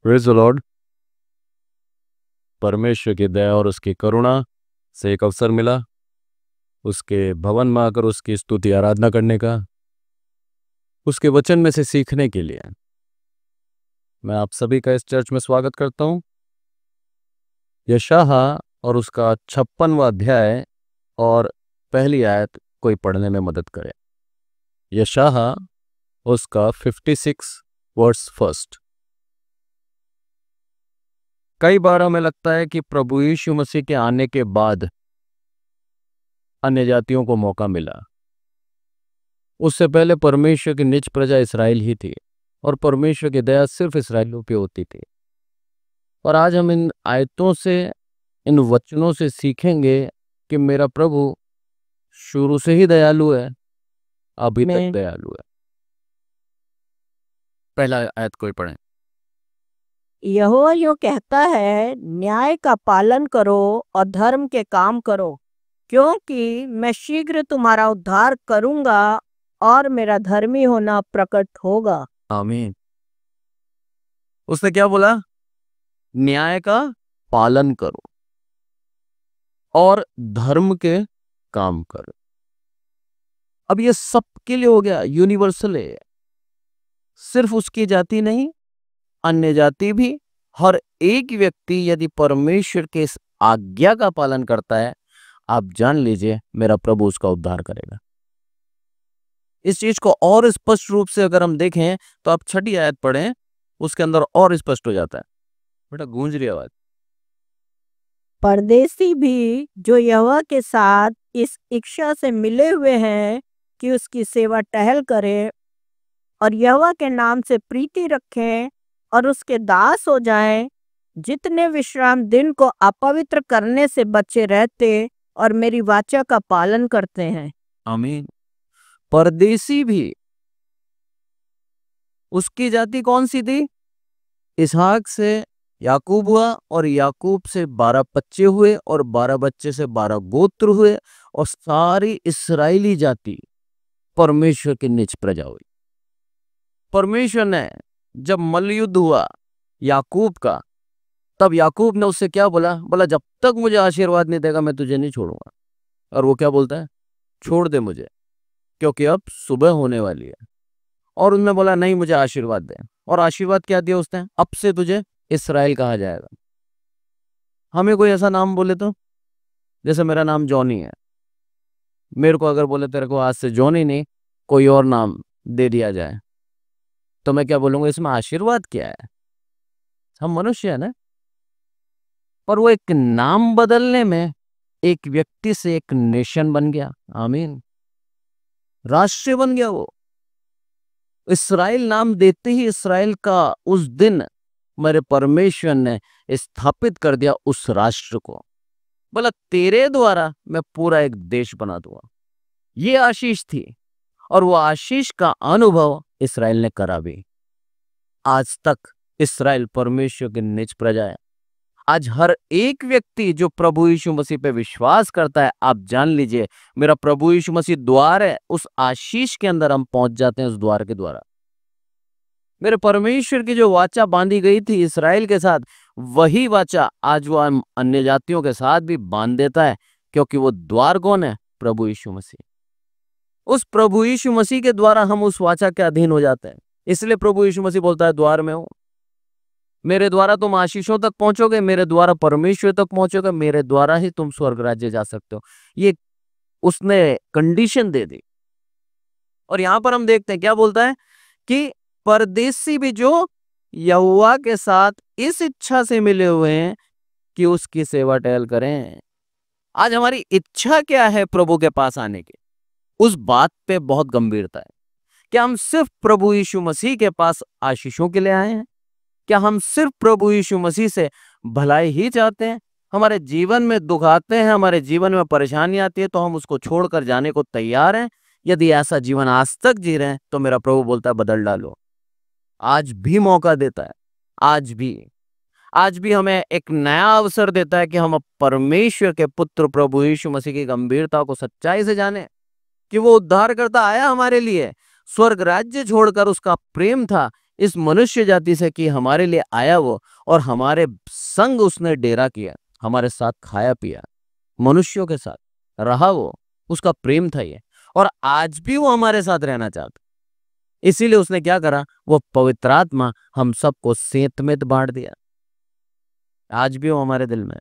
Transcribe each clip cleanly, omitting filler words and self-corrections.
Praise the Lord. परमेश्वर की दया और उसकी करुणा से एक अवसर मिला उसके भवन में आकर उसकी स्तुति आराधना करने का, उसके वचन में से सीखने के लिए। मैं आप सभी का इस चर्च में स्वागत करता हूं। यशायाह और उसका 56वां अध्याय और पहली आयत कोई पढ़ने में मदद करे। यशायाह उसका 56 वर्स फर्स्ट। कई बार हमें लगता है कि प्रभु यीशु मसीह के आने के बाद अन्य जातियों को मौका मिला। उससे पहले परमेश्वर की निज प्रजा इस्राएल ही थी और परमेश्वर की दया सिर्फ इस्राएलियों पे होती थी। और आज हम इन आयतों से, इन वचनों से सीखेंगे कि मेरा प्रभु शुरू से ही दयालु है, अभी तक दयालु है। पहला आयत कोई पढ़े। यहोवा यूं कहता है, न्याय का पालन करो और धर्म के काम करो, क्योंकि मैं शीघ्र तुम्हारा उद्धार करूंगा और मेरा धर्मी होना प्रकट होगा। आमीन। उसने क्या बोला? न्याय का पालन करो और धर्म के काम करो। अब ये सबके लिए हो गया, यूनिवर्सल है। सिर्फ उसकी जाति नहीं, अन्य जाति भी। हर एक व्यक्ति यदि परमेश्वर के इस आज्ञा का पालन करता है, आप जान लीजिए मेरा प्रभु उसका उद्धार करेगा। इस चीज को और स्पष्ट रूप से अगर हम देखें तो आप 6ठी आयत पढ़ें, उसके अंदर और स्पष्ट हो जाता है। बेटा गूंज रही आवाज। परदेसी भी जो यहोवा के साथ इस इच्छा से मिले हुए हैं कि उसकी सेवा टहल करें और यहोवा के नाम से प्रीति रखें और उसके दास हो जाएं, जितने विश्राम दिन को अपवित्र करने से बचे रहते और मेरी वाचा का पालन करते हैं। आमीन। परदेसी भी, उसकी जाति कौन सी थी? इसहाक से याकूब हुआ और याकूब से 12 बच्चे हुए और 12 बच्चे से 12 गोत्र हुए और सारी इस्राएली जाति परमेश्वर की निज प्रजा हुई। परमेश्वर ने जब मल्लयुद्ध हुआ याकूब का, तब याकूब ने उससे क्या बोला? बोला जब तक मुझे आशीर्वाद नहीं देगा मैं तुझे नहीं छोड़ूंगा। और वो क्या बोलता है? छोड़ दे मुझे, क्योंकि अब सुबह होने वाली है। और उनने बोला नहीं, मुझे आशीर्वाद दे। और आशीर्वाद क्या दिया उसने? अब से तुझे इस्राएल कहा जाएगा। हमें कोई ऐसा नाम बोले तो, जैसे मेरा नाम जॉनी है, मेरे को अगर बोले तेरे को आज से जॉनी नहीं कोई और नाम दे दिया जाए, तो मैं क्या बोलूंगा? इसमें आशीर्वाद क्या है? हम मनुष्य है ना। पर वो एक नाम बदलने में एक व्यक्ति से एक नेशन बन गया। आमीन। राष्ट्र बन गया वो। इस्राएल नाम देते ही इस्राएल का उस दिन मेरे परमेश्वर ने स्थापित कर दिया उस राष्ट्र को। बोला तेरे द्वारा मैं पूरा एक देश बना दूंगा। ये आशीष थी और वो आशीष का अनुभव इस्राएल ने करा भी। आज तक इस्राएल परमेश्वर की निज प्रजा है। आज हर एक व्यक्ति जो प्रभु यीशु मसीह पे विश्वास करता है, आप जान लीजिए मेरा प्रभु यीशु मसीह द्वार है। उस आशीष के अंदर हम पहुंच जाते हैं उस द्वार के द्वारा। मेरे परमेश्वर की जो वाचा बांधी गई थी इस्राएल के साथ, वही वाचा आज वो अन्य जातियों के साथ भी बांध देता है, क्योंकि वो द्वार कौन है? प्रभु यीशु मसीह। उस प्रभु यीशु मसीह के द्वारा हम उस वाचा के अधीन हो जाते हैं। इसलिए प्रभु यीशु मसीह बोलता है द्वार में हूं। मेरे द्वारा तुम आशीषों तक पहुंचोगे, मेरे द्वारा परमेश्वर तक पहुंचोगे, मेरे द्वारा ही तुम स्वर्ग राज्य जा सकते हो। ये उसने कंडीशन दे दी। और यहां पर हम देखते हैं क्या बोलता है कि परदेसी भी जो यहोवा के साथ इस इच्छा से मिले हुए हैं कि उसकी सेवा टहल करें। आज हमारी इच्छा क्या है प्रभु के पास आने की? उस बात पे बहुत गंभीरता है। क्या हम सिर्फ प्रभु यीशु मसीह के पास आशीषों के लिए आए हैं? क्या हम सिर्फ प्रभु यीशु मसीह से भलाई ही चाहते हैं? हमारे जीवन में दुख आते हैं, हमारे जीवन में परेशानी आती है, तो हम उसको छोड़कर जाने को तैयार हैं? यदि ऐसा जीवन आज तक जी रहे हैं तो मेरा प्रभु बोलता है बदल डालो। आज भी मौका देता है। आज भी हमें एक नया अवसर देता है कि हम परमेश्वर के पुत्र प्रभु यीशु मसीह की गंभीरता को सच्चाई से जाने, कि वो उद्धार करता आया हमारे लिए। स्वर्ग राज्य छोड़कर उसका प्रेम था, इस मनुष्य जाति से कि हमारे लिए आया वो, और हमारे संग उसने डेरा किया, हमारे साथ खाया पिया, मनुष्यों के साथ रहा वो, उसका प्रेम था ये, और आज भी वो हमारे साथ रहना चाहता। इसीलिए उसने क्या करा, वो पवित्र आत्मा हम सबको सेंत में बांट दिया। आज भी वो हमारे दिल में है।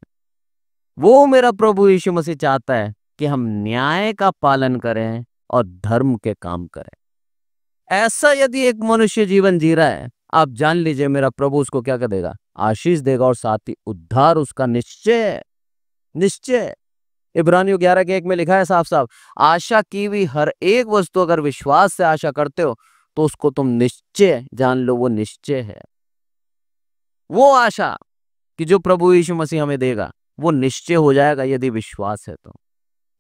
वो मेरा प्रभु यीशु मसीह चाहता है कि हम न्याय का पालन करें और धर्म के काम करें। ऐसा यदि एक मनुष्य जीवन जी रहा है, आप जान लीजिए मेरा प्रभु उसको क्या कर देगा, आशीष देगा, और साथ ही उद्धार उसका निश्चय है, निश्चय। इब्रानियों 11:1 में लिखा है साफ साफ, आशा की हुई हर एक वस्तु अगर विश्वास से आशा करते हो तो उसको तुम निश्चय जान लो, वो निश्चय है। वो आशा कि जो प्रभु यीशु मसीह हमें देगा वो निश्चय हो जाएगा यदि विश्वास है तो।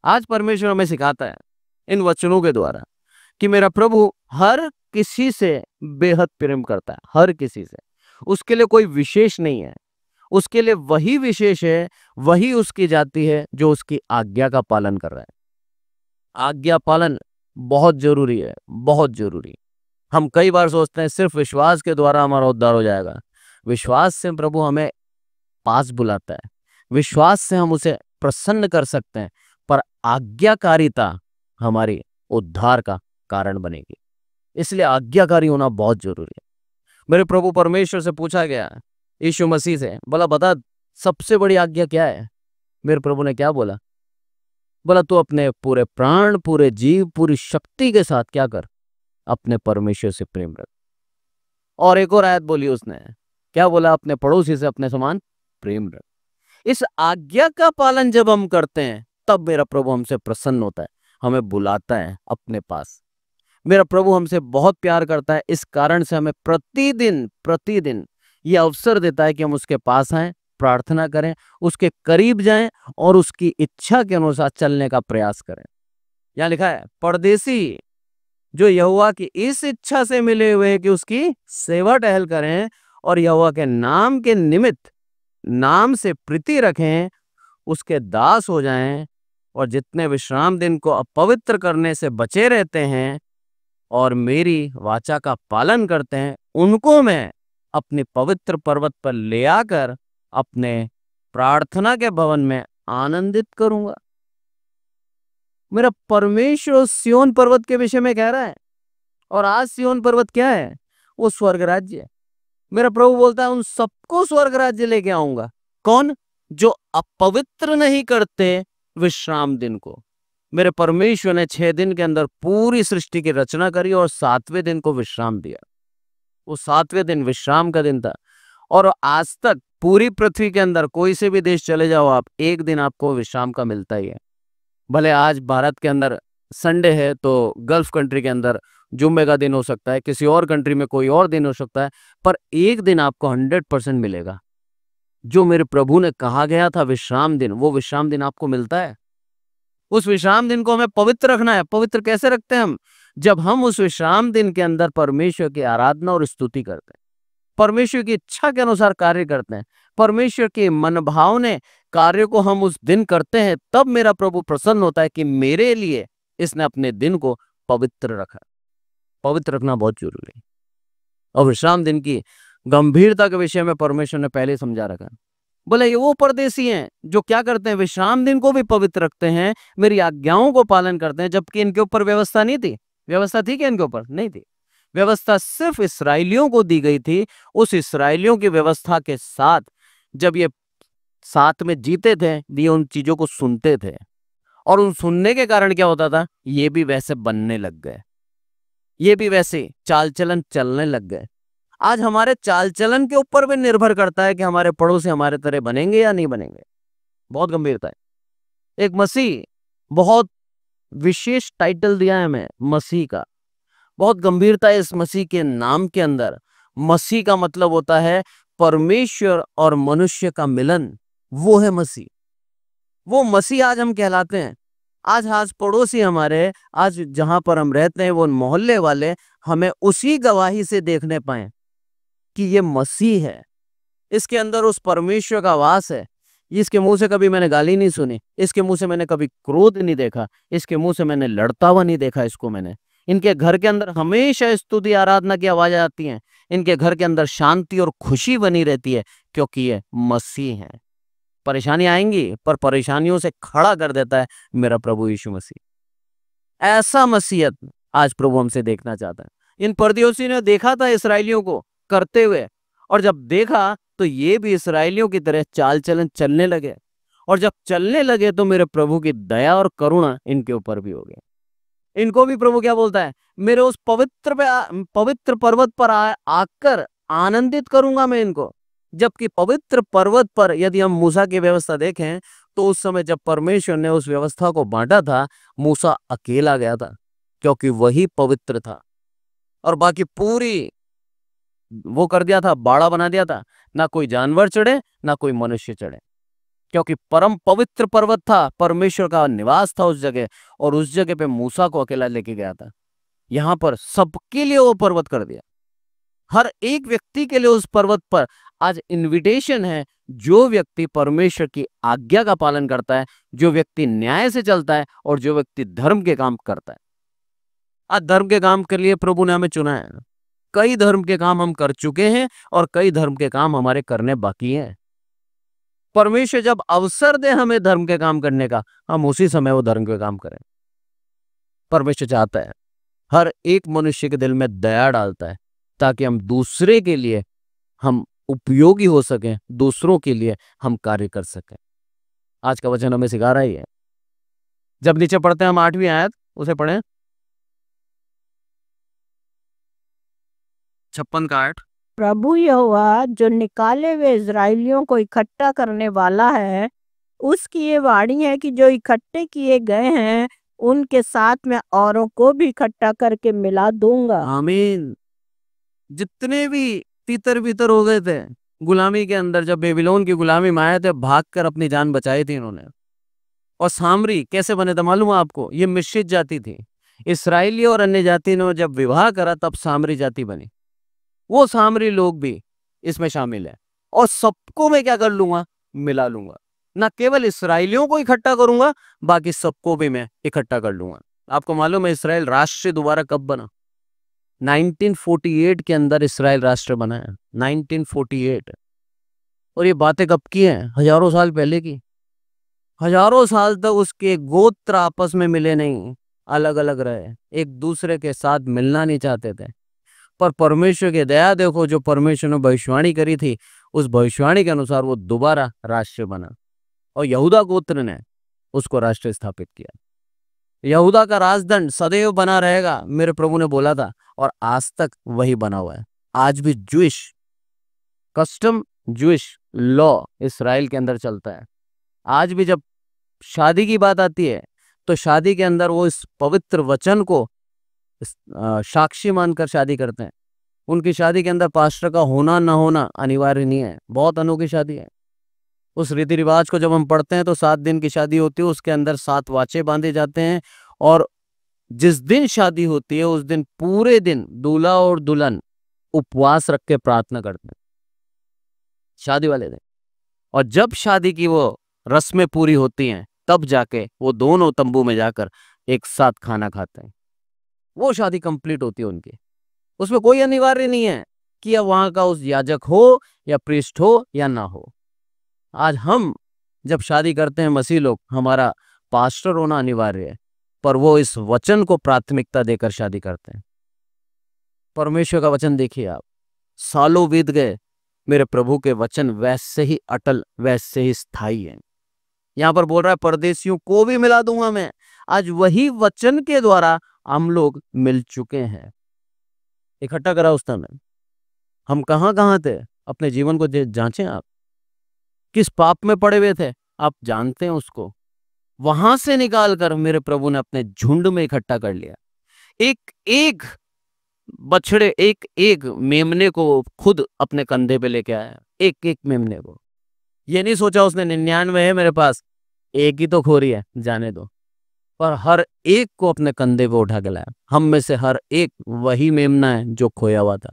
आज परमेश्वर हमें सिखाता है इन वचनों के द्वारा कि मेरा प्रभु हर किसी से बेहद प्रेम करता है, हर किसी से। उसके लिए कोई विशेष नहीं है, उसके लिए वही विशेष है, वही उसकी जाति है जो उसकी आज्ञा का पालन कर रहा है। आज्ञा पालन बहुत जरूरी है, बहुत जरूरी। हम कई बार सोचते हैं सिर्फ विश्वास के द्वारा हमारा उद्धार हो जाएगा। विश्वास से प्रभु हमें पास बुलाता है, विश्वास से हम उसे प्रसन्न कर सकते हैं, पर आज्ञाकारिता हमारी उद्धार का कारण बनेगी। इसलिए आज्ञाकारी होना बहुत जरूरी है। मेरे प्रभु परमेश्वर से पूछा गया, यीशु मसीह से, बोला बता सबसे बड़ी आज्ञा क्या है? मेरे प्रभु ने क्या बोला? बोला तू अपने पूरे प्राण, पूरे जीव, पूरी शक्ति के साथ क्या कर, अपने परमेश्वर से प्रेम रख। और एक और आयत बोली उसने, क्या बोला? अपने पड़ोसी से अपने समान प्रेम रख। इस आज्ञा का पालन जब हम करते हैं तब मेरा प्रभु हमसे प्रसन्न होता है, हमें बुलाता है अपने पास। मेरा प्रभु हमसे बहुत प्यार करता है, इस कारण से हमें प्रतिदिन प्रतिदिन ये अवसर देता है कि हम उसके पास आएं, प्रार्थना करें, उसके करीब जाएं और उसकी इच्छा के अनुसार चलने का प्रयास करें। यहां लिखा है, परदेसी जो यहोवा की इस इच्छा से मिले हुए कि उसकी सेवा टहल करें और यहोवा के नाम के निमित्त नाम से प्रीति रखें, उसके दास हो जाएं, और जितने विश्राम दिन को अपवित्र करने से बचे रहते हैं और मेरी वाचा का पालन करते हैं, उनको मैं अपने पवित्र पर्वत पर ले आकर अपने प्रार्थना के भवन में आनंदित करूंगा। मेरा परमेश्वर सिय्योन पर्वत के विषय में कह रहा है, और आज सिय्योन पर्वत क्या है? वो स्वर्ग राज्य है। मेरा प्रभु बोलता है उन सबको स्वर्ग राज्य लेके आऊंगा। कौन? जो अपवित्र नहीं करते विश्राम दिन को। मेरे परमेश्वर ने 6 दिन के अंदर पूरी सृष्टि की रचना करी और 7वें दिन को विश्राम दिया। वो 7वें दिन विश्राम का दिन था। और आज तक पूरी पृथ्वी के अंदर कोई से भी देश चले जाओ आप, एक दिन आपको विश्राम का मिलता ही है। भले आज भारत के अंदर संडे है तो गल्फ कंट्री के अंदर जुम्मे का दिन हो सकता है, किसी और कंट्री में कोई और दिन हो सकता है, पर एक दिन आपको 100% मिलेगा। जो मेरे प्रभु ने कहा गया था विश्राम दिन, वो विश्राम दिन आपको मिलता है। उस विश्राम दिन को हमें पवित्र रखना है। पवित्र कैसे रखते हैं हम? जब हम उस विश्राम दिन के अंदर परमेश्वर की आराधना और स्तुति करते हैं, परमेश्वर की इच्छा के अनुसार कार्य करते हैं, परमेश्वर के मनभावने कार्य को हम उस दिन करते हैं, तब मेरा प्रभु प्रसन्न होता है कि मेरे लिए इसने अपने दिन को पवित्र रखा। पवित्र रखना बहुत जरूरी है। और विश्राम दिन की गंभीरता के विषय में परमेश्वर ने पहले समझा रखा। बोले ये वो परदेसी हैं जो क्या करते हैं, विश्राम दिन को भी पवित्र रखते हैं, मेरी आज्ञाओं को पालन करते हैं, जबकि इनके ऊपर व्यवस्था नहीं थी। व्यवस्था थी क्या इनके ऊपर? नहीं थी। व्यवस्था सिर्फ इस्राएलियों को दी गई थी। उस इस्राएलियों की व्यवस्था के साथ जब ये साथ में जीते थे, ये उन चीजों को सुनते थे, और उन सुनने के कारण क्या होता था, ये भी वैसे बनने लग गए, ये भी वैसे चाल चलन चलने लग गए। आज हमारे चाल चलन के ऊपर भी निर्भर करता है कि हमारे पड़ोसी हमारे तरह बनेंगे या नहीं बनेंगे। बहुत गंभीरता है। एक मसीह, बहुत विशेष टाइटल दिया है हमें मसीह का, बहुत गंभीरता है इस मसीह के नाम के अंदर। मसीह का मतलब होता है परमेश्वर और मनुष्य का मिलन, वो है मसीह। वो मसीह आज हम कहलाते हैं। आज पड़ोसी हमारे, आज जहां पर हम रहते हैं, वो मोहल्ले वाले हमें उसी गवाही से देखने पाए कि ये मसीह है, इसके अंदर उस परमेश्वर का वास है। इसके मुंह से कभी मैंने गाली नहीं सुनी, इसके मुंह से मैंने कभी क्रोध नहीं देखा, इसके मुंह से मैंने लड़ता हुआ नहीं देखा इसको मैंने। इनके घर के अंदर हमेशा स्तुति आराधना की आवाज आती है, इनके घर के अंदर शांति और खुशी बनी रहती है, क्योंकि ये मसीह हैं। परेशानी आएंगी, पर परेशानियों से खड़ा कर देता है मेरा प्रभु यीशु मसीह। ऐसा मसीहत आज प्रभु हमसे देखना चाहता है। इन परदेशियों ने देखा था इसराइलियों को करते हुए, और जब देखा तो ये भी इसराइलियों की तरह चाल चलन चलने लगे, और जब चलने लगे तो मेरे प्रभु की दया और करुणा इनके ऊपर भी हो गई। इनको भी प्रभु क्या बोलता है, मेरे उस पवित्र पर्वत पर आकर आनंदित करूंगा मैं इनको। जबकि पवित्र पर्वत पर यदि हम मूसा की व्यवस्था देखें तो उस समय जब परमेश्वर ने उस व्यवस्था को बांटा था, मूसा अकेला गया था, क्योंकि वही पवित्र था, और बाकी पूरी वो कर दिया था, बाड़ा बना दिया था, ना कोई जानवर चढ़े ना कोई मनुष्य चढ़े, क्योंकि परम पवित्र पर्वत था, परमेश्वर का निवास था उस जगह, और उस जगह पे मूसा को अकेला लेके गया था। यहां पर सबके लिए वो पर्वत कर दिया, हर एक व्यक्ति के लिए उस पर्वत पर आज इनविटेशन है। जो व्यक्ति परमेश्वर की आज्ञा का पालन करता है, जो व्यक्ति न्याय से चलता है, और जो व्यक्ति धर्म के काम करता है। आज धर्म के काम के लिए प्रभु ने हमें चुना है। कई धर्म के काम हम कर चुके हैं, और कई धर्म के काम हमारे करने बाकी हैं। परमेश्वर जब अवसर दे हमें धर्म के काम करने का, हम उसी समय वो धर्म के काम करें। परमेश्वर चाहता है, हर एक मनुष्य के दिल में दया डालता है, ताकि हम दूसरे के लिए हम उपयोगी हो सकें, दूसरों के लिए हम कार्य कर सकें। आज का वचन हमें सिखा रहा ही है। जब नीचे पढ़ते हैं हम 8वीं आयत, उसे पढ़ें, 56 का 8। प्रभु यहोवा जो निकाले हुए इजराइलियों को इकट्ठा करने वाला है, उसकी ये वाणी है कि जो इकट्ठे किए गए हैं उनके साथ मैं औरों को भी इकट्ठा करके मिला दूंगा। आमीन। जितने भी तीतर बीतर हो गए थे गुलामी के अंदर, जब बेबीलोन की गुलामी में आए थे, भागकर अपनी जान बचाई थी इन्होंने। और सामरी कैसे बने थे मालूम है आपको? ये मिश्रित जाति थी। इसराइली और अन्य जाति ने जब विवाह करा तब सामरी जाति बनी। वो सामरी लोग भी इसमें शामिल है, और सबको मैं क्या कर लूंगा, मिला लूंगा। ना केवल इसराइलियों को इकट्ठा करूंगा, बाकी सबको भी मैं इकट्ठा कर लूंगा। आपको मालूम है इसराइल राष्ट्र दोबारा कब बना? 1948 के अंदर इसराइल राष्ट्र बना है, 1948। और ये बातें कब की हैं? हजारों साल पहले की। हजारों साल तक उसके गोत्र आपस में मिले नहीं, अलग अलग रहे, एक दूसरे के साथ मिलना नहीं चाहते थे। पर परमेश्वर की दया देखो, जो परमेश्वर ने भविष्यवाणी करी थी, उस भविष्यवाणी के अनुसार वो दोबारा राष्ट्र बना, और यहूदा गोत्र ने उसको राष्ट्र स्थापित किया। यहूदा का राजदंड सदैव बना रहेगा, मेरे प्रभु ने बोला था, और आज तक वही बना हुआ है। आज भी Jewish custom, Jewish law Israel के अंदर चलता है। आज भी जब शादी की बात आती है तो शादी के अंदर वो इस पवित्र वचन को साक्षी मानकर शादी करते हैं। उनकी शादी के अंदर पास्टर का होना ना होना अनिवार्य नहीं है। बहुत अनोखी शादी है। उस रीति रिवाज को जब हम पढ़ते हैं तो 7 दिन की शादी होती है, उसके अंदर 7 वाचे बांधे जाते हैं, और जिस दिन शादी होती है उस दिन पूरे दिन दूल्हा और दुल्हन उपवास रख के प्रार्थना करते हैं शादी वाले दिन। और जब शादी की वो रस्में पूरी होती हैं तब जाके वो दोनों तंबू में जाकर एक साथ खाना खाते हैं। वो शादी कंप्लीट होती है उनकी। उसमें कोई अनिवार्य नहीं है कि अब वहां का उस याजक हो या प्रीस्ट हो या ना हो। आज हम जब शादी करते हैं मसीह लोग, हमारा पास्टर होना अनिवार्य है, पर वो इस वचन को प्राथमिकता देकर शादी करते हैं। परमेश्वर का वचन देखिए आप, सालों बीत गए, मेरे प्रभु के वचन वैसे ही अटल, वैसे ही स्थायी है। यहां पर बोल रहा है परदेशियों को भी मिला दूंगा मैं। आज वही वचन के द्वारा हम लोग मिल चुके हैं। इकट्ठा करा उस समय हम कहां थे? अपने जीवन को जांचें आप, किस पाप में पड़े हुए थे आप जानते हैं उसको। वहां से निकाल कर मेरे प्रभु ने अपने झुंड में इकट्ठा कर लिया। एक एक बछड़े, एक एक मेमने को खुद अपने कंधे पे लेके आया, एक एक मेमने को। ये नहीं सोचा उसने 99 है मेरे पास, एक ही तो खोरी है, जाने दो। पर हर एक को अपने कंधे पे उठा के लाया। हम में से हर एक वही मेमना है जो खोया हुआ था,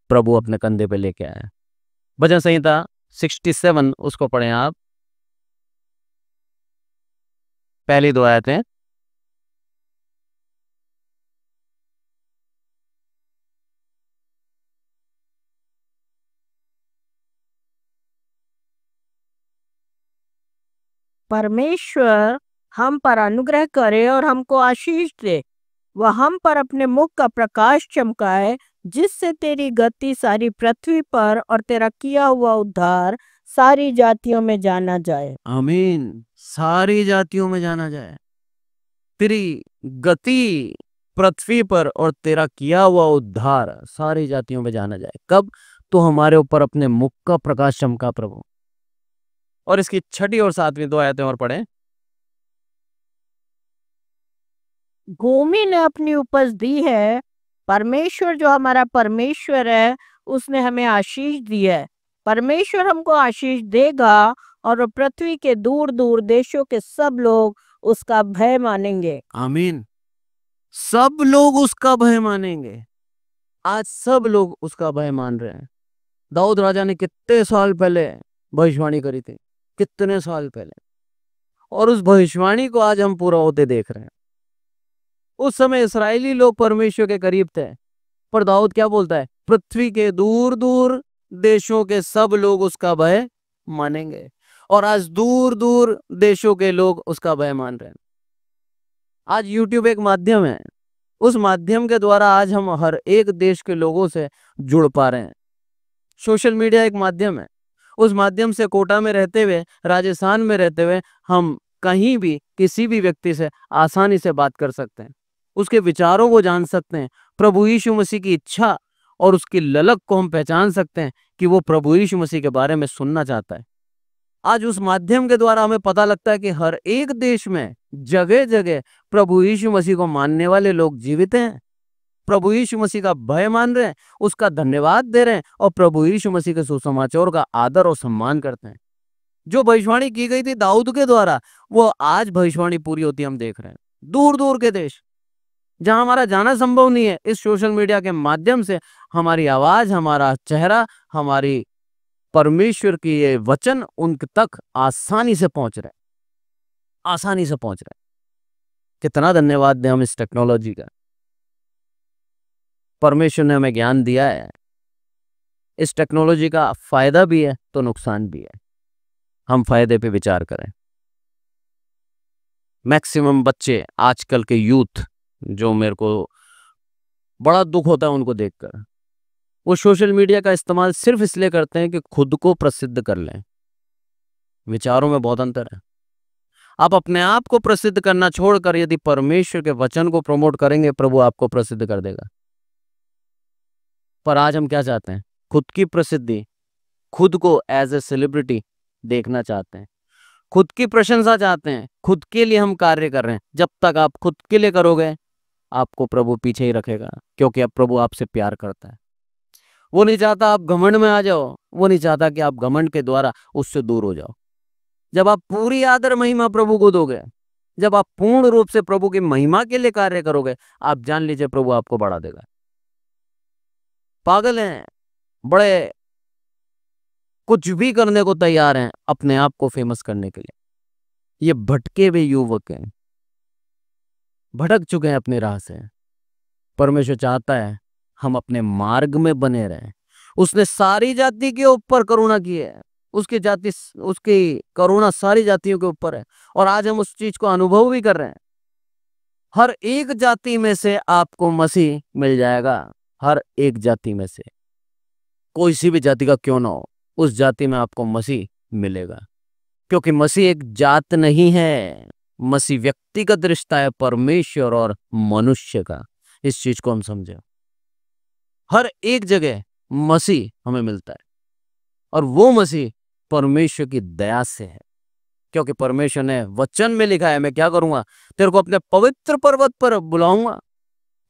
प्रभु अपने कंधे पे लेके आया। भजन संहिता 67 उसको पढ़ें आप, पहली 2 आयतें। परमेश्वर हम पर अनुग्रह करे और हमको आशीष दे। वह हम पर अपने मुख का प्रकाश चमकाए, जिससे तेरी गति सारी पृथ्वी पर और तेरा किया हुआ उद्धार सारी जातियों में जाना जाए। आमीन। सारी जातियों में जाना जाए, तेरी गति पृथ्वी पर और तेरा किया हुआ उद्धार सारी जातियों में जाना जाए। कब? तो हमारे ऊपर अपने मुख का प्रकाश चमका प्रभु। और इसकी 6ठी और 7वीं 2 आयतें और पढ़ें। भूमि ने अपनी उपज दी है, परमेश्वर जो हमारा परमेश्वर है उसने हमें आशीष दी है। परमेश्वर हमको आशीष देगा और पृथ्वी के दूर दूर देशों के सब लोग उसका भय मानेंगे। आमीन। सब लोग उसका भय मानेंगे। आज सब लोग उसका भय मान रहे हैं। दाऊद राजा ने कितने साल पहले भविष्यवाणी करी थी, कितने साल पहले, और उस भविष्यवाणी को आज हम पूरा होते देख रहे हैं। उस समय इस्राएली लोग परमेश्वर के करीब थे, पर दाऊद क्या बोलता है? पृथ्वी के दूर दूर देशों के सब लोग उसका भय मानेंगे। और आज दूर दूर देशों के लोग उसका भय मान रहे हैं। आज यूट्यूब एक माध्यम है, उस माध्यम के द्वारा आज हम हर एक देश के लोगों से जुड़ पा रहे हैं। सोशल मीडिया एक माध्यम है, उस माध्यम से कोटा में रहते हुए, राजस्थान में रहते हुए हम कहीं भी किसी भी व्यक्ति से आसानी से बात कर सकते हैं, उसके विचारों को जान सकते हैं, प्रभु यीशु मसीह की इच्छा और उसकी ललक को हम पहचान सकते हैं कि वो प्रभु यीशु मसीह के बारे में सुनना चाहता है। आज उस माध्यम के द्वारा हमें पता लगता है कि हर एक देश में जगह जगह प्रभु यीशु मसीह को मानने वाले लोग जीवित हैं, प्रभु यीशु मसीह का भय मान रहे हैं, उसका धन्यवाद दे रहे हैं और प्रभु यीशु मसीह के सुसमाचार का आदर और सम्मान करते हैं। जो भविष्यवाणी की गई थी दाऊद के द्वारा, वो आज भविष्यवाणी पूरी होती हम देख रहे हैं। दूर दूर के देश जहां हमारा जाना संभव नहीं है, इस सोशल मीडिया के माध्यम से हमारी आवाज, हमारा चेहरा, हमारी परमेश्वर की ये वचन उन तक आसानी से पहुंच रहे, आसानी से पहुंच रहे। कितना धन्यवाद दें हम इस टेक्नोलॉजी का। परमेश्वर ने हमें ज्ञान दिया है, इस टेक्नोलॉजी का फायदा भी है तो नुकसान भी है। हम फायदे पे विचार करें। मैक्सिमम बच्चे, आजकल के यूथ, जो मेरे को बड़ा दुख होता है उनको देखकर, वो सोशल मीडिया का इस्तेमाल सिर्फ इसलिए करते हैं कि खुद को प्रसिद्ध कर लें। विचारों में बहुत अंतर है। आप अपने आप को प्रसिद्ध करना छोड़कर यदि परमेश्वर के वचन को प्रमोट करेंगे, प्रभु आपको प्रसिद्ध कर देगा। पर आज हम क्या चाहते हैं? खुद की प्रसिद्धि, खुद को एज ए सेलिब्रिटी देखना चाहते हैं, खुद की प्रशंसा चाहते हैं, खुद के लिए हम कार्य कर रहे हैं। जब तक आप खुद के लिए करोगे, आपको प्रभु पीछे ही रखेगा, क्योंकि अब प्रभु आपसे प्यार करता है। वो नहीं चाहता आप घमंड में आ जाओ, वो नहीं चाहता कि आप घमंड के द्वारा उससे दूर हो जाओ। जब आप पूरी आदर महिमा प्रभु को दोगे, जब आप पूर्ण रूप से प्रभु की महिमा के लिए कार्य करोगे, आप जान लीजिए प्रभु आपको बढ़ा देगा। पागल हैं, बड़े कुछ भी करने को तैयार हैं अपने आप को फेमस करने के लिए। ये भटके हुए युवक हैं, भटक चुके हैं अपनी राह से। परमेश्वर चाहता है हम अपने मार्ग में बने रहें। उसने सारी जाति के ऊपर करुणा की है, उसकी करुणा सारी जातियों के ऊपर है, और आज हम उस चीज को अनुभव भी कर रहे हैं। हर एक जाति में से आपको मसीह मिल जाएगा, हर एक जाति में से, कोई सी भी जाति का क्यों ना हो, उस जाति में आपको मसीह मिलेगा। क्योंकि मसीह एक जात नहीं है, मसीह व्यक्तिगत रिश्ता है परमेश्वर और मनुष्य का। इस चीज को हम समझे। हर एक जगह मसीह हमें मिलता है, और वो मसीह परमेश्वर की दया से है। क्योंकि परमेश्वर ने वचन में लिखा है, मैं क्या करूंगा? तेरे को अपने पवित्र पर्वत पर बुलाऊंगा,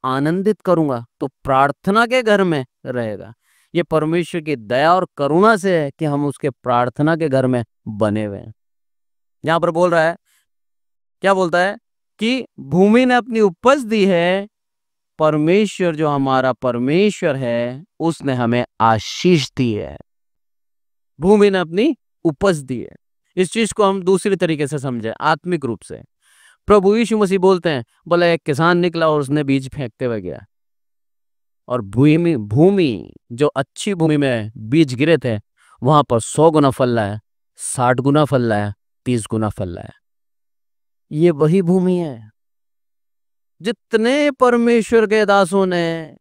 आनंदित करूंगा, तो प्रार्थना के घर में रहेगा। ये परमेश्वर की दया और करुणा से है कि हम उसके प्रार्थना के घर में बने हुए हैं। यहां पर बोल रहा है, क्या बोलता है? कि भूमि ने अपनी उपज दी है, परमेश्वर जो हमारा परमेश्वर है उसने हमें आशीष दी है। भूमि ने अपनी उपज दी है। इस चीज को हम दूसरी तरीके से समझे, आत्मिक रूप से। प्रभु यीशु मसीह बोलते हैं, बोला एक किसान निकला और उसने बीज फेंकते हुए गया, और भूमि जो अच्छी भूमि में बीज गिरे थे, वहां पर 100 गुना फल लाया, 60 गुना फल लाया, 30 गुना फल लाया। ये वही भूमि है जितने परमेश्वर के दासों ने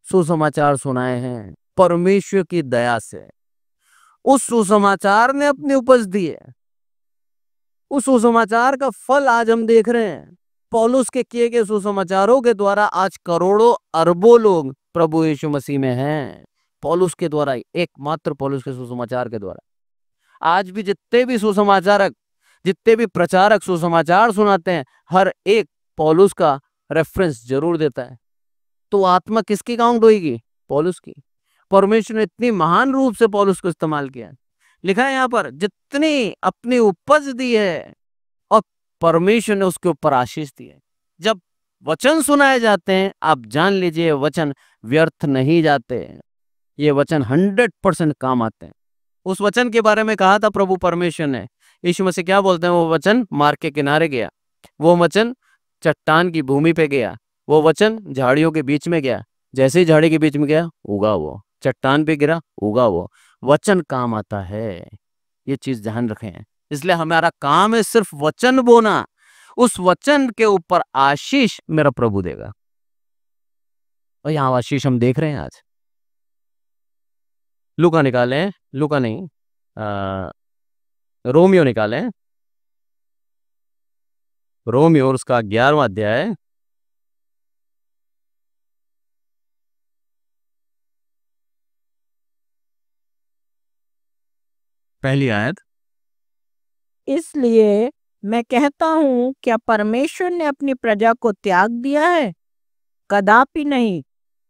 सुसमाचार सुनाए हैं परमेश्वर की दया से, उस सुसमाचार ने अपनी उपज दी है। उस सुसमाचार का फल आज हम देख रहे हैं। पौलुस के किए गए सुसमाचारों के द्वारा आज करोड़ों अरबों लोग प्रभु यीशु मसीह में हैं। पौलुस के द्वारा, एकमात्र पौलुस के सुसमाचार के द्वारा। आज भी जितने भी सुसमाचारक, जितने भी प्रचारक सुसमाचार सुनाते हैं, हर एक पौलुस का रेफरेंस जरूर देता है। तो आत्मा किसकी काउंट होगी? पौलुस की। परमेश्वर ने इतनी महान रूप से पौलुस को इस्तेमाल किया। लिखा है यहाँ पर, जितनी अपनी उपज दी है और परमेश्वर ने उसके ऊपर आशीष दी है। जब वचन सुनाए जाते हैं, आप जान लीजिए वचन व्यर्थ नहीं जाते। ये वचन 100% काम आते हैं। उस वचन के बारे में कहा था प्रभु परमेश्वर ने। यीशु मसीह क्या बोलते हैं? वो वचन मार्ग के किनारे गया, वो वचन चट्टान की भूमि पे गया, वो वचन झाड़ियों के बीच में गया। जैसे ही झाड़ी के बीच में गया, उगा वो। चट्टान पे गिरा, उगा वो। वचन काम आता है, ये चीज ध्यान रखें। इसलिए हमारा काम है सिर्फ वचन बोना। उस वचन के ऊपर आशीष मेरा प्रभु देगा। और यहां आशीष हम देख रहे हैं आज। लूका निकालें, लूका नहीं, रोमियो निकालें। रोमियो और उसका 11वां अध्याय, पहली आयत। इसलिए मैं कहता हूँ, क्या परमेश्वर ने अपनी प्रजा को त्याग दिया है? कदापि नहीं।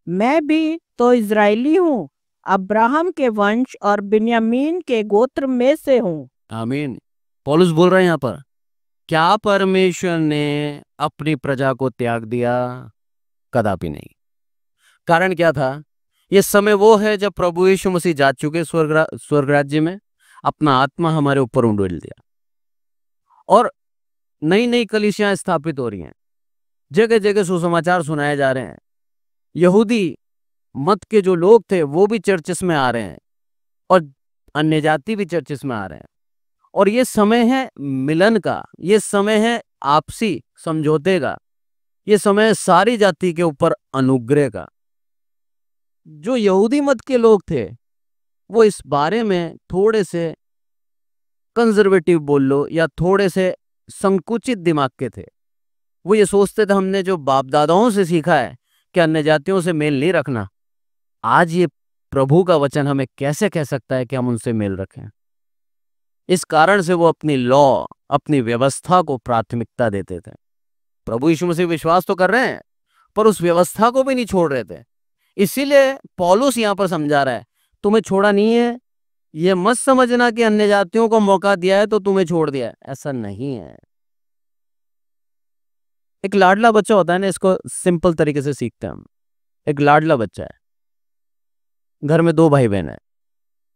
मैं भी तो इजरायली हूँ, अब्राहम के वंश और बिन्यामीन के गोत्र में से हूँ। आमीन। पौलुस बोल रहे हैं यहाँ पर, क्या परमेश्वर ने अपनी प्रजा को त्याग दिया? कदापि नहीं। कारण क्या था? ये समय वो है जब प्रभु यीशु मसीह जा चुके स्वर्ग राज्य में, अपना आत्मा हमारे ऊपर उंडेल दिया और नई नई कलीसियां स्थापित हो रही हैं। जगह जगह सुसमाचार सुनाए जा रहे हैं। यहूदी मत के जो लोग थे वो भी चर्चेस में आ रहे हैं और अन्य जाति भी चर्चेस में आ रहे हैं। और ये समय है मिलन का, ये समय है आपसी समझौते का, ये समय है सारी जाति के ऊपर अनुग्रह का। जो यहूदी मत के लोग थे वो इस बारे में थोड़े से कंजर्वेटिव बोल लो या थोड़े से संकुचित दिमाग के थे। वो ये सोचते थे हमने जो बाप दादाओं से सीखा है कि अन्य जातियों से मेल नहीं रखना, आज ये प्रभु का वचन हमें कैसे कह सकता है कि हम उनसे मेल रखें? इस कारण से वो अपनी लॉ, अपनी व्यवस्था को प्राथमिकता देते थे। प्रभु यीशु मसीह विश्वास तो कर रहे हैं पर उस व्यवस्था को भी नहीं छोड़ रहे थे। इसीलिए पौलुस यहां पर समझा रहा है, तुम्हें छोड़ा नहीं है। ये मत समझना कि अन्य जातियों को मौका दिया है तो तुम्हें छोड़ दिया है, ऐसा नहीं है। एक लाडला बच्चा होता है ना, इसको सिंपल तरीके से सीखते हैं हम। एक लाडला बच्चा है, घर में 2 भाई बहन है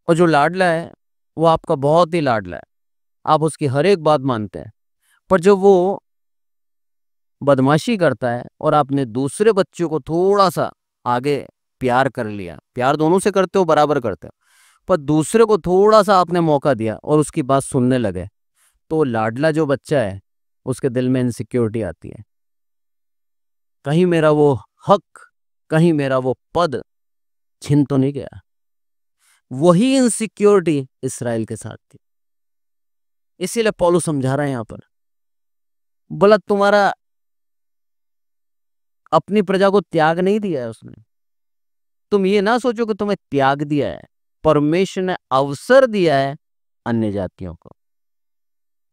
और जो लाडला है वो आपका बहुत ही लाडला है, आप उसकी हर एक बात मानते हैं। पर जब वो बदमाशी करता है और आपने दूसरे बच्चों को थोड़ा सा आगे प्यार कर लिया, प्यार दोनों से करते हो, बराबर करते हो, पर दूसरे को थोड़ा सा आपने मौका दिया और उसकी बात सुनने लगे, तो लाडला जो बच्चा है उसके दिल में इनसिक्योरिटी आती है। कहीं मेरा वो हक, कहीं मेरा वो पद छिन तो नहीं गया। वही इनसिक्योरिटी इसराइल के साथ थी। इसीलिए पौलुस समझा रहा है यहां पर, बोला तुम्हारा अपनी प्रजा को त्याग नहीं दिया है उसने। तुम ये ना सोचो कि तुम्हें त्याग दिया है, परमेश्वर ने अवसर दिया है अन्य जातियों को।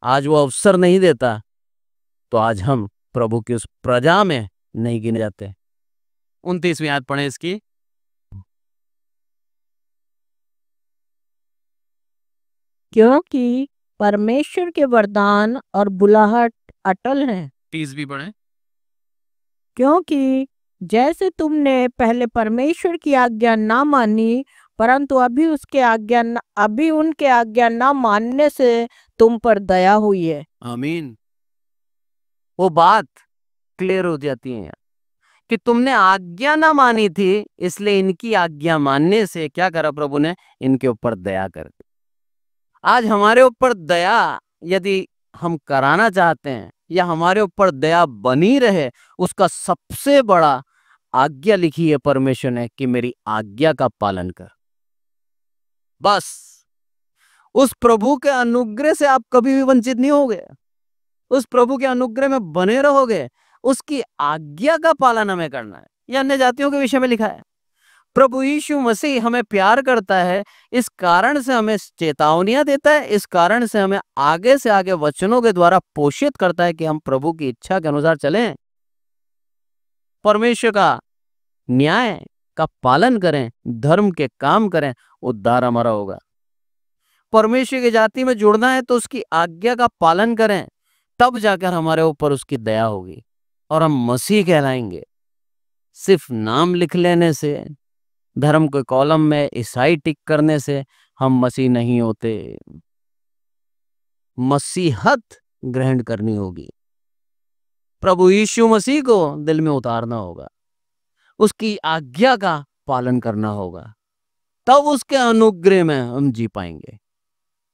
आज वो अवसर नहीं देता तो आज हम प्रभु की उस प्रजा में नहीं गिने जाते। 29वीं आयत पढ़े इसकी। क्योंकि परमेश्वर के वरदान और बुलाहट अटल हैं। 30 भी पढ़े। क्योंकि जैसे तुमने पहले परमेश्वर की आज्ञा ना मानी, परंतु अभी उनके आज्ञा ना मानने से तुम पर दया हुई है। आमीन। वो बात क्लियर हो जाती है कि तुमने आज्ञा ना मानी थी, इसलिए इनकी आज्ञा मानने से क्या करा प्रभु ने? इनके ऊपर दया कर दी। आज हमारे ऊपर दया यदि हम कराना चाहते हैं या हमारे ऊपर दया बनी रहे, उसका सबसे बड़ा आज्ञा लिखी है परमेश्वर ने कि मेरी आज्ञा का पालन कर। बस उस प्रभु के अनुग्रह से आप कभी भी वंचित नहीं होगे। उस प्रभु के अनुग्रह में बने रहोगे। उसकी आज्ञा का पालन हमें करना है। यह अन्य जातियों के विषय में लिखा है। प्रभु यीशु मसीह हमें प्यार करता है, इस कारण से हमें चेतावनियां देता है, इस कारण से हमें आगे से आगे वचनों के द्वारा पोषित करता है कि हम प्रभु की इच्छा के अनुसार चलें, परमेश्वर का न्याय का पालन करें, धर्म के काम करें, उद्धार हमारा होगा। परमेश्वर की जाति में जुड़ना है तो उसकी आज्ञा का पालन करें, तब जाकर हमारे ऊपर उसकी दया होगी और हम मसीह कहलाएंगे। सिर्फ नाम लिख लेने से, धर्म के कॉलम में ईसाई टिक करने से हम मसीह नहीं होते। मसीहत ग्रहण करनी होगी, प्रभु यीशु मसीह को दिल में उतारना होगा, उसकी आज्ञा का पालन करना होगा, तब उसके अनुग्रह में हम जी पाएंगे,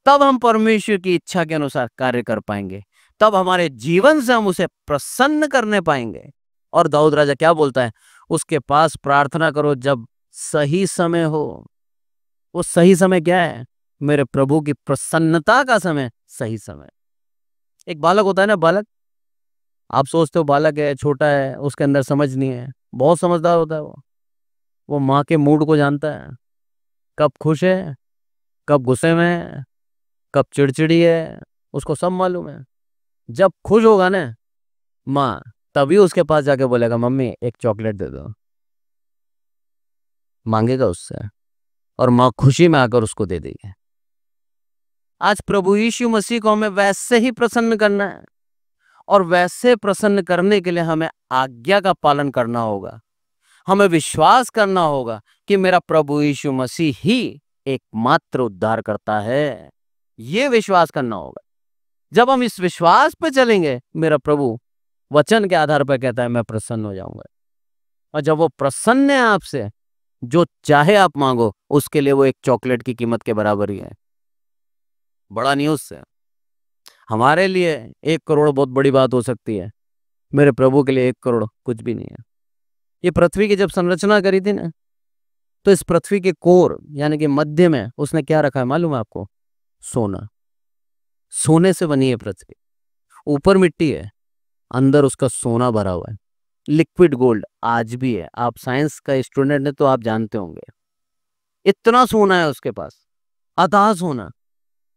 तब हम परमेश्वर की इच्छा के अनुसार कार्य कर पाएंगे, तब हमारे जीवन से हम उसे प्रसन्न करने पाएंगे। और दाऊद राजा क्या बोलता है, उसके पास प्रार्थना करो जब सही समय हो। वो सही समय क्या है? मेरे प्रभु की प्रसन्नता का समय, सही समय। एक बालक होता है ना, बालक, आप सोचते हो बालक है, छोटा है, उसके अंदर समझ नहीं है, बहुत समझदार होता है वो माँ के मूड को जानता है, कब खुश है, कब गुस्से में है, कब चिड़चिड़ी है, उसको सब मालूम है। जब खुश होगा ना माँ, तभी उसके पास जाके बोलेगा मम्मी एक चॉकलेट दे दो, मांगेगा उससे, और माँ खुशी में आकर उसको दे देगी। आज प्रभु यीशु मसीह को हमें वैसे ही प्रसन्न करना है, और वैसे प्रसन्न करने के लिए हमें आज्ञा का पालन करना होगा। हमें विश्वास करना होगा कि मेरा प्रभु यीशु मसीह ही एकमात्र उद्धार करता है। ये विश्वास करना होगा। जब हम इस विश्वास पे चलेंगे, मेरा प्रभु वचन के आधार पर कहता है मैं प्रसन्न हो जाऊंगा। और जब वो प्रसन्न है आपसे, जो चाहे आप मांगो, उसके लिए वो एक चॉकलेट की कीमत के बराबर ही है। बड़ा नहीं उससे। हमारे लिए 1 करोड़ बहुत बड़ी बात हो सकती है, मेरे प्रभु के लिए 1 करोड़ कुछ भी नहीं है। ये पृथ्वी की जब संरचना करी थी ना, तो इस पृथ्वी के कोर यानी कि मध्य में उसने क्या रखा है मालूम है आपको? सोना। सोने से बनी है पृथ्वी। ऊपर मिट्टी है, अंदर उसका सोना भरा हुआ है, लिक्विड गोल्ड आज भी है। आप साइंस का स्टूडेंट है तो आप जानते होंगे, इतना सोना है उसके पास, अथाह सोना।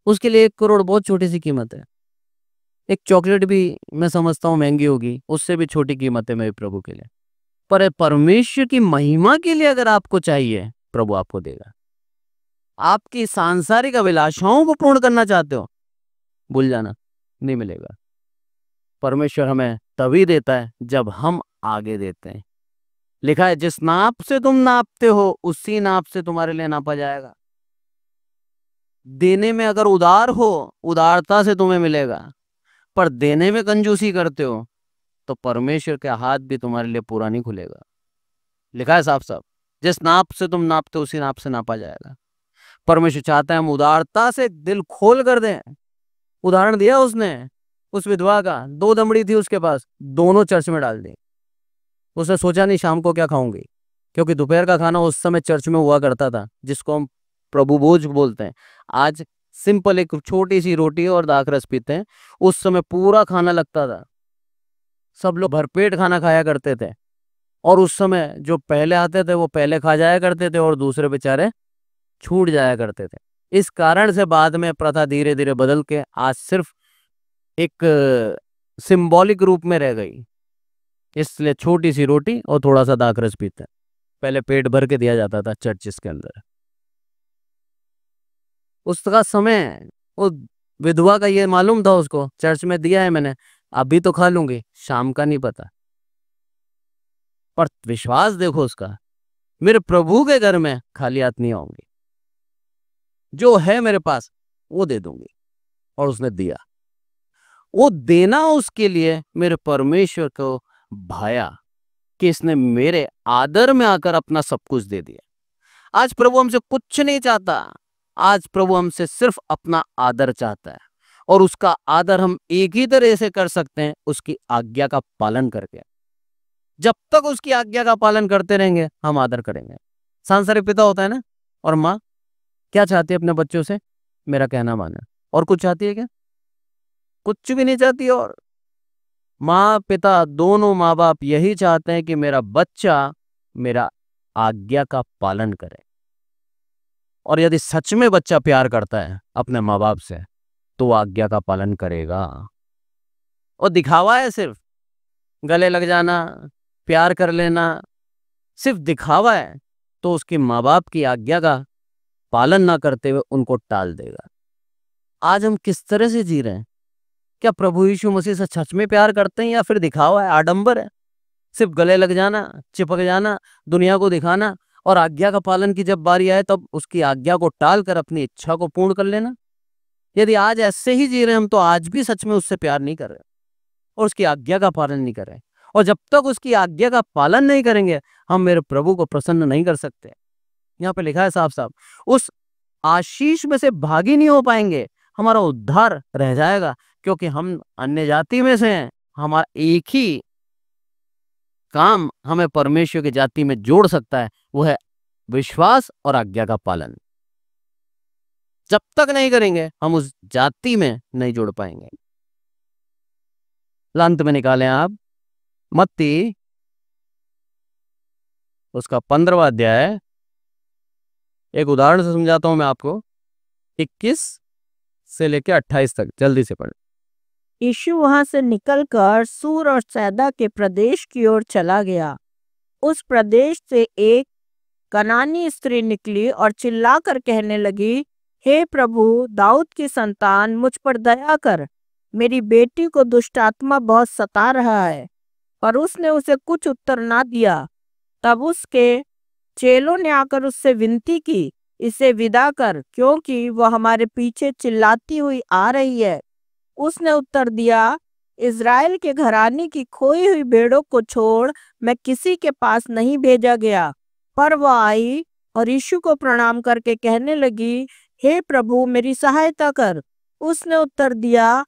उसके लिए 1 करोड़ बहुत छोटी सी कीमत है। एक चॉकलेट भी मैं समझता हूँ महंगी होगी, उससे भी छोटी कीमत है मेरे प्रभु के लिए। पर परमेश्वर की महिमा के लिए अगर आपको चाहिए, प्रभु आपको देगा। आपकी सांसारिक अभिलाषाओं को पूर्ण करना चाहते हो, भूल जाना, नहीं मिलेगा। परमेश्वर हमें तभी देता है जब हम आगे देते हैं। लिखा है जिस नाप से तुम नापते हो, उसी नाप से तुम्हारे लिए नापा जाएगा। देने में अगर उदार हो, उदारता से तुम्हें मिलेगा। पर देने में कंजूसी करते हो तो परमेश्वर के हाथ भी तुम्हारे लिए पूरा नहीं खुलेगा। लिखा है साफ साफ, जिस नाप से तुम नापते हो उसी नाप से नापा जाएगा। परमेश्वर चाहता है हम उदारता से दिल खोल कर दें। उदाहरण दिया उसने, उस विधवा का 2 दमड़ी थी उसके पास, दोनों चर्च में डाल दी। उसने सोचा नहीं शाम को क्या खाऊंगी, क्योंकि दोपहर का खाना उस समय चर्च में हुआ करता था, जिसको हम प्रभु भोज बोलते हैं। आज सिंपल एक छोटी सी रोटी और दाख रस पीते हैं। उस समय पूरा खाना लगता था, सब लोग भरपेट खाना खाया करते थे। और उस समय जो पहले आते थे वो पहले खा जाया करते थे, और दूसरे बेचारे छूट जाया करते थे। इस कारण से बाद में प्रथा धीरे धीरे बदल के आज सिर्फ एक सिंबॉलिक रूप में रह गई। इसलिए छोटी सी रोटी और थोड़ा सा दाख रस पीते हैं। पहले पेट भर के दिया जाता था चर्चिस के अंदर। उसका समय, वो विधवा का ये मालूम था उसको, चर्च में दिया है मैंने, अभी तो खा लूंगी, शाम का नहीं पता। पर विश्वास देखो उसका, मेरे प्रभु के घर में खाली हाथ नहीं आऊंगी, जो है मेरे पास वो दे दूंगी। और उसने दिया। वो देना उसके लिए मेरे परमेश्वर को भाया कि इसने मेरे आदर में आकर अपना सब कुछ दे दिया। आज प्रभु हमसे कुछ नहीं चाहता, आज प्रभु हमसे सिर्फ अपना आदर चाहता है। और उसका आदर हम एक ही तरह से कर सकते हैं, उसकी आज्ञा का पालन करके। जब तक उसकी आज्ञा का पालन करते रहेंगे हम आदर करेंगे। सांसारिक पिता होता है ना, और माँ क्या चाहती है अपने बच्चों से? मेरा कहना माने। और कुछ चाहती है क्या? कुछ भी नहीं चाहती। और माँ पिता दोनों माँ बाप यही चाहते हैं कि मेरा बच्चा मेरा आज्ञा का पालन करे। और यदि सच में बच्चा प्यार करता है अपने माँ बाप से तो वो आज्ञा का पालन करेगा। और दिखावा है सिर्फ, गले लग जाना, प्यार कर लेना, सिर्फ दिखावा है, तो उसके माँ बाप की आज्ञा का पालन ना करते हुए उनको टाल देगा। आज हम किस तरह से जी रहे हैं? क्या प्रभु यीशु मसीह से सच में प्यार करते हैं या फिर दिखावा है, आडंबर है? सिर्फ गले लग जाना, चिपक जाना, दुनिया को दिखाना, और आज्ञा का पालन की जब बारी आए तब उसकी आज्ञा को टाल कर अपनी इच्छा को पूर्ण कर लेना। यदि आज ऐसे ही जी रहे हैं हम, तो आज भी सच में उससे प्यार नहीं कर रहे और उसकी आज्ञा का पालन नहीं कर रहे। और जब तक उसकी आज्ञा का पालन नहीं करेंगे हम मेरे प्रभु को प्रसन्न नहीं कर सकते। यहाँ पे लिखा है साफ साफ, उस आशीष में से भागी नहीं हो पाएंगे, हमारा उद्धार रह जाएगा, क्योंकि हम अन्य जाति में से हैं। हमारा एक ही काम हमें परमेश्वर की जाति में जोड़ सकता है, वो है विश्वास और आज्ञा का पालन। जब तक नहीं करेंगे हम उस जाति में नहीं जुड़ पाएंगे। अंत में निकालें आप मत्ती उसका 15वां अध्याय, एक उदाहरण से समझाता हूं मैं आपको, 21 से लेकर 28 तक, जल्दी से पढ़ें। यीशु वहां से निकलकर सूर और सैदा के प्रदेश की ओर चला गया। उस प्रदेश से एक कनानी स्त्री निकली और चिल्लाकर कहने लगी, हे प्रभु, दाऊद की संतान, मुझ पर दया कर, मेरी बेटी को दुष्ट आत्मा बहुत सता रहा है। पर उसने उसे कुछ उत्तर ना दिया। तब उसके चेलों ने आकर उससे विनती की, इसे विदा कर, क्योंकि वह हमारे पीछे चिल्लाती हुई आ रही है। उसने उत्तर दिया, इज़राइल के घराने की खोई हुई भेड़ों को छोड़ मैं किसी के पास नहीं भेजा गया। पर वह आई और यीशु को प्रणाम करके कहने लगी, हे प्रभु, मेरी सहायता कर। उसने उत्तर दिया,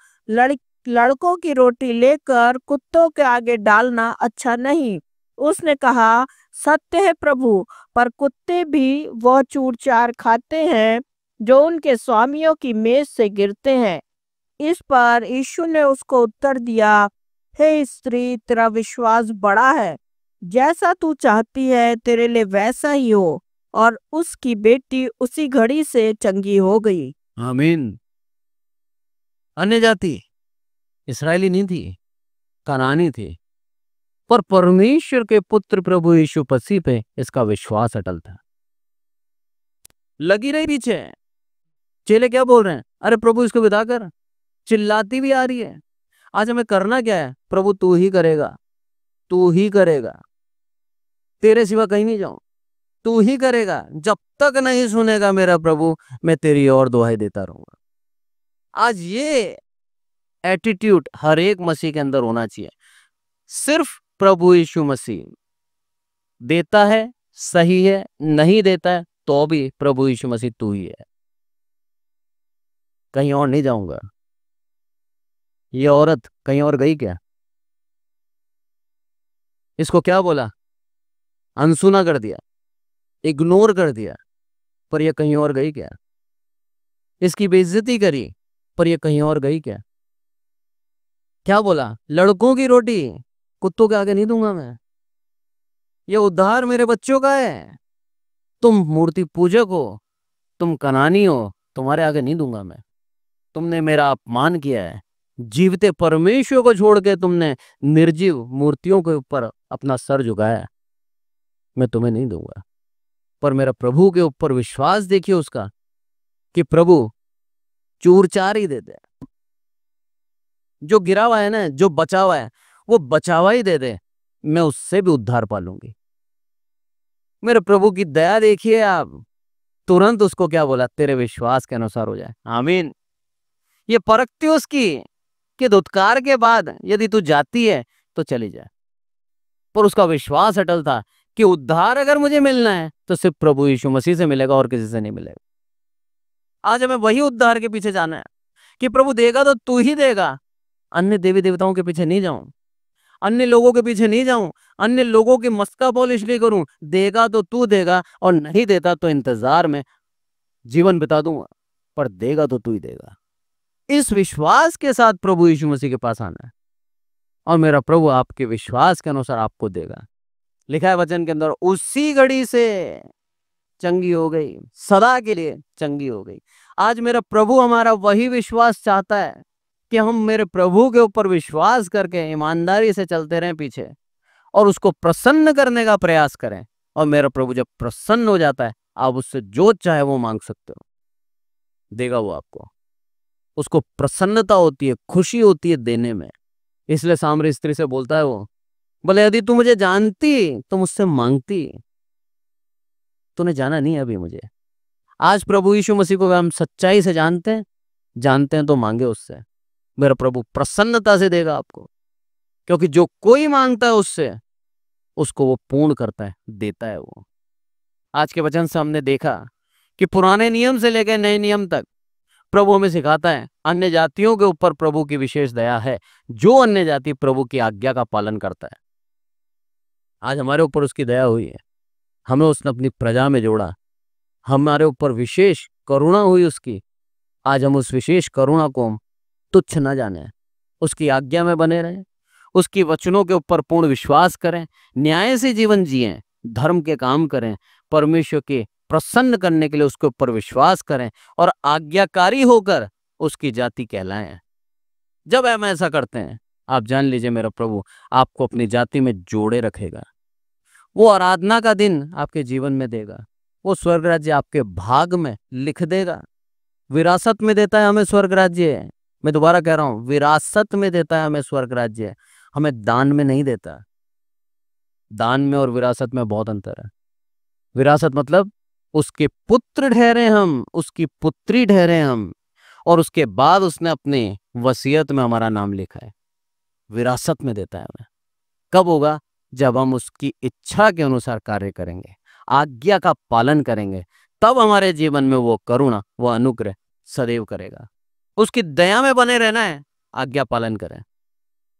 लड़कों की रोटी लेकर कुत्तों के आगे डालना अच्छा नहीं। उसने कहा, सत्य है प्रभु, पर कुत्ते भी वह चूर चार खाते हैं जो उनके स्वामियों की मेज से गिरते हैं। इस पर यीशु ने उसको उत्तर दिया, हे स्त्री, तेरा विश्वास बड़ा है, जैसा तू चाहती है तेरे लिए वैसा ही हो। और उसकी बेटी उसी घड़ी से चंगी हो गई। आमीन। अन्य जाति इस्राएली नहीं थी, कनानी थी, पर परमेश्वर के पुत्र प्रभु यीशु मसीह पे इसका विश्वास अटल था। लगी रही पीछे। चेले क्या बोल रहे हैं? अरे प्रभु, इसको विदा कर। चिल्लाती भी आ रही है। आज हमें करना क्या है? प्रभु तू ही करेगा, तू ही करेगा, तेरे सिवा कहीं नहीं जाऊं, तू ही करेगा। जब तक नहीं सुनेगा मेरा प्रभु, मैं तेरी और दुहाई देता रहूंगा। आज ये एटीट्यूड हर एक मसीह के अंदर होना चाहिए। सिर्फ प्रभु यीशु मसीह देता है, सही है, नहीं देता है तो भी प्रभु यीशु मसीह तू ही है, कहीं और नहीं जाऊंगा। ये औरत कहीं और गई क्या? इसको क्या बोला? अनसुना कर दिया, इग्नोर कर दिया, पर ये कहीं और गई क्या? इसकी बेइज्जती करी, पर ये कहीं और गई क्या? क्या बोला? लड़कों की रोटी कुत्तों के आगे नहीं दूंगा मैं। ये उद्धार मेरे बच्चों का है। तुम मूर्ति पूजक हो, तुम कनानी हो, तुम्हारे आगे नहीं दूंगा मैं। तुमने मेरा अपमान किया है, जीवते परमेश्वर को छोड़ के तुमने निर्जीव मूर्तियों के ऊपर अपना सर झुकाया, मैं तुम्हें नहीं दूंगा। पर मेरा प्रभु के ऊपर विश्वास देखिए उसका, कि प्रभु चूर चार ही दे दे। जो गिरा हुआ है ना, जो बचा हुआ है, वो बचा हुआ ही दे दे, मैं उससे भी उद्धार पालूंगी। मेरे प्रभु की दया देखिए आप। तुरंत उसको क्या बोला? तेरे विश्वास के अनुसार हो जाए। आमीन। ये परखती उसकी कि धुतकार के बाद यदि तू जाती है तो चली जाए। पर उसका विश्वास अटल था कि उद्धार अगर मुझे मिलना है तो सिर्फ प्रभु यीशु मसीह से मिलेगा और किसी से नहीं मिलेगा। आज हमें वही उद्धार के पीछे जाना है, कि प्रभु देगा तो तू ही देगा, अन्य देवी देवताओं के पीछे नहीं जाऊं, अन्य लोगों के पीछे नहीं जाऊं, अन्य लोगों की मस्का पॉलिश नहीं करूं। देगा तो तू देगा, और नहीं देता तो इंतजार में जीवन बिता दूंगा, पर देगा तो तू ही देगा। इस विश्वास के साथ प्रभु यीशु मसीह के पास आना है, और मेरा प्रभु आपके विश्वास के अनुसार आपको देगा। लिखा है वचन के अंदर, उसी घड़ी से चंगी हो गई, सदा के लिए चंगी हो गई। आज मेरा प्रभु हमारा वही विश्वास चाहता है कि हम मेरे प्रभु के ऊपर विश्वास करके ईमानदारी से चलते रहें पीछे, और उसको प्रसन्न करने का प्रयास करें। और मेरा प्रभु जब प्रसन्न हो जाता है, आप उससे जो चाहे वो मांग सकते हो, देगा वो आपको। उसको प्रसन्नता होती है, खुशी होती है देने में। इसलिए सामरी स्त्री से बोलता है वो, बोले यदि तू मुझे जानती तो मुझसे मांगती, तूने जाना नहीं अभी मुझे। आज प्रभु यीशु मसीह को हम सच्चाई से जानते हैं तो मांगे उससे। मेरा प्रभु प्रसन्नता से देगा आपको, क्योंकि जो कोई मांगता है उससे, उसको वो पूर्ण करता है, देता है वो। आज के वचन से हमने देखा कि पुराने नियम से लेकर नए नियम तक प्रभु हमें सिखाता है अन्य जातियों के ऊपर प्रभु की विशेष दया है। जो अन्य जाति प्रभु की आज्ञा का पालन करता है, आज हमारे ऊपर उसकी दया हुई है, हमें उसने अपनी प्रजा में जोड़ा, हमारे ऊपर विशेष करुणा हुई उसकी। आज हम उस विशेष करुणा को हम तुच्छ न जाने, उसकी आज्ञा में बने रहें, उसकी वचनों के ऊपर पूर्ण विश्वास करें, न्याय से जीवन जिएं, धर्म के काम करें, परमेश्वर के प्रसन्न करने के लिए उसके ऊपर विश्वास करें, और आज्ञाकारी होकर उसकी जाति कहलाएं। जब हम ऐसा करते हैं, आप जान लीजिए मेरा प्रभु आपको अपनी जाति में जोड़े रखेगा। वो आराधना का दिन आपके जीवन में देगा, वो स्वर्ग राज्य आपके भाग में लिख देगा। विरासत में देता है हमें स्वर्ग राज्य। मैं दोबारा कह रहा हूं, विरासत में देता है हमें स्वर्ग राज्य, हमें दान में नहीं देता। दान में और विरासत में बहुत अंतर है। विरासत मतलब उसके पुत्र ठहरे हम, उसकी पुत्री ठहरे हम, और उसके बाद उसने अपने वसीयत में हमारा नाम लिखा है। विरासत में देता है हमें। कब होगा? जब हम उसकी इच्छा के अनुसार कार्य करेंगे, आज्ञा का पालन करेंगे, तब हमारे जीवन में वो करुणा, वो अनुग्रह सदैव करेगा। उसकी दया में बने रहना है, आज्ञा पालन करें,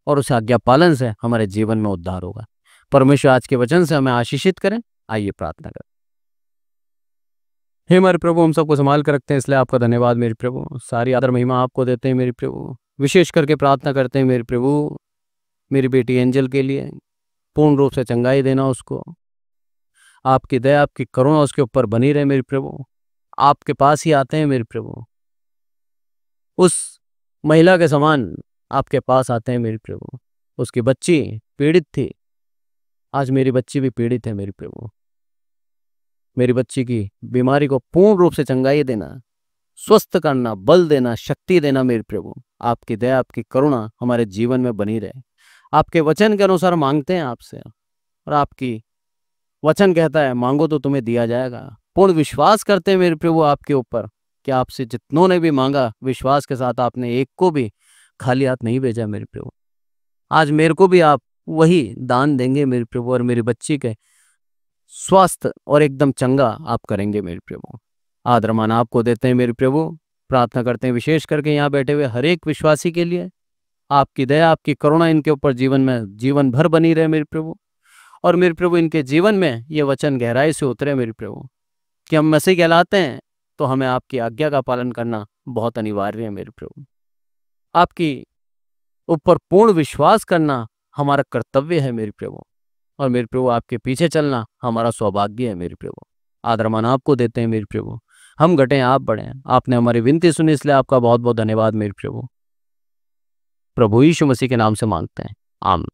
और उस आज्ञा पालन से हमारे जीवन में उद्धार होगा। परमेश्वर आज के वचन से हमें आशीषित करें। आइए प्रार्थना करें। हे हमारे प्रभु, हम सबको संभाल कर रखते हैं, इसलिए आपका धन्यवाद मेरे प्रभु। सारी आदर महिमा आपको देते हैं मेरे प्रभु। विशेष करके प्रार्थना करते हैं मेरे प्रभु, मेरी बेटी एंजल के लिए, पूर्ण रूप से चंगाई देना उसको। आपकी दया, आपकी करुणा उसके ऊपर बनी रहे मेरे प्रभु। आपके पास ही आते हैं मेरे प्रभु, उस महिला के समान आपके पास आते हैं मेरे प्रभु। उसकी बच्ची पीड़ित थी, आज मेरी बच्ची भी पीड़ित है मेरे प्रभु। मेरी बच्ची की बीमारी को पूर्ण रूप से चंगाई देना, स्वस्थ करना, बल देना, शक्ति देना मेरे प्रभु। आपकी दया, आपकी करुणा हमारे जीवन में बनी रहे। आपके वचन के अनुसार मांगते हैं आपसे, और आपकी वचन कहता है मांगो तो तुम्हें दिया जाएगा। पूर्ण विश्वास करते हैं मेरे प्रभु आपके ऊपर कि आपसे जितनों ने भी मांगा, विश्वास के साथ आपने एक को भी खाली हाथ नहीं भेजा मेरे प्रभु। आज मेरे को भी आप वही दान देंगे मेरे प्रभु, और मेरी बच्ची के स्वास्थ्य और एकदम चंगा आप करेंगे मेरे प्रभु। आदर मान आपको देते हैं मेरे प्रभु। प्रार्थना करते हैं विशेष करके यहाँ बैठे हुए हर एक विश्वासी के लिए, आपकी दया, आपकी करुणा इनके ऊपर जीवन में जीवन भर बनी रहे मेरे प्रभु। और मेरे प्रभु इनके जीवन में ये वचन गहराई से उतरे मेरे प्रभु कि हम मसीह कहलाते हैं तो हमें आपकी आज्ञा का पालन करना बहुत अनिवार्य है मेरे प्रभु। आपकी ऊपर पूर्ण विश्वास करना हमारा कर्तव्य है मेरे प्रभु, और मेरे प्रभु आपके पीछे चलना हमारा सौभाग्य है मेरे प्रभु। आदरमान आपको देते हैं मेरे प्रभु। हम घटें आप बढ़ें। आपने हमारी विनती सुनी, इसलिए आपका बहुत बहुत धन्यवाद मेरे प्रभु। प्रभु यीशु मसीह के नाम से मांगते हैं, आमीन।